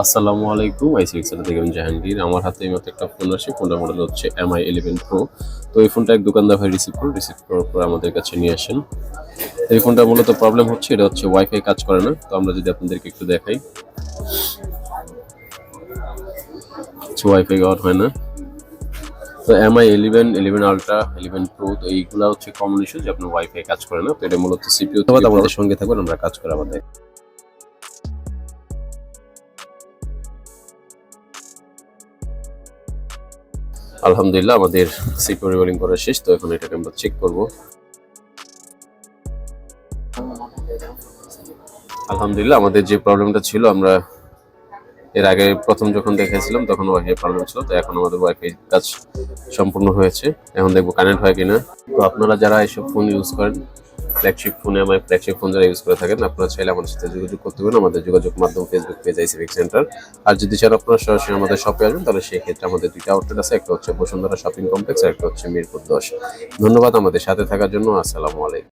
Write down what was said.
আসসালামু আলাইকুম। আইসি এক্সেল থেকে আমি জাহাঙ্গীর। আমার হাতে এই মাত্র একটা ফোন আসে। ফোনটার মডেল হচ্ছে MI 11 Pro। তো এই ফোনটা এক দোকানদার ভাই রিসিভ করার পর আমাদের কাছে নিয়ে আসেন। তো এই ফোনটার মূলত প্রবলেম হচ্ছে, এটা হচ্ছে ওয়াইফাই কাজ করে না। তো আমরা যদি আপনাদেরকে একটু দেখাই, ওয়াইফাই অন হয় না। তো MI 11, 11 Ultra, 11 Pro, তো এইগুলা হচ্ছে কমন ইস্যু যে আপনার ওয়াইফাই কাজ করে না। তো এটা মূলত সিপিইউ থেকে আমাদের সঙ্গে থাকবেন, আমরা কাজ করে আমাদের। আলহামদুলিল্লাহ আমাদের সিপিইউ রিবোলিং করা শেষ। তো এখন এটাকে আমরা চেক করব। আলহামদুলিল্লাহ আমাদের যে প্রবলেমটা ছিল, আমরা এর আগে প্রথম যখন দেখাইছিলাম তখন ওয়াইফাই প্রবলেম ছিল। তো এখন আমাদের ওয়াইফাই কাজ সম্পূর্ণ হয়েছে। এখন দেখবো কানেক্ট হয় কিনা। তো আপনারা যারা এসব ফোন ইউজ করেন, ফ্ল্যাগশিপ ফোনে, আমার ফ্ল্যাগশিপ ফোন যারা ইউজ করে থাকেন, আপনারা চাইলে আমাদের সাথে যোগাযোগ করতে পারেন। আমাদের যোগাযোগ মাধ্যম ফেসবুক পেজ আইসিফিক সেন্টার। আর যদি চান আপনারা সরাসরি আমাদের শপে আসবেন, তাহলে সেই ক্ষেত্রে আমাদের দুইটা আউটলেট আছে, একটা হচ্ছে বসুন্ধরা শপিং কমপ্লেক্স আর একটা হচ্ছে মিরপুর 10। ধন্যবাদ আমাদের সাথে থাকার জন্য। আসসালামু আলাইকুম।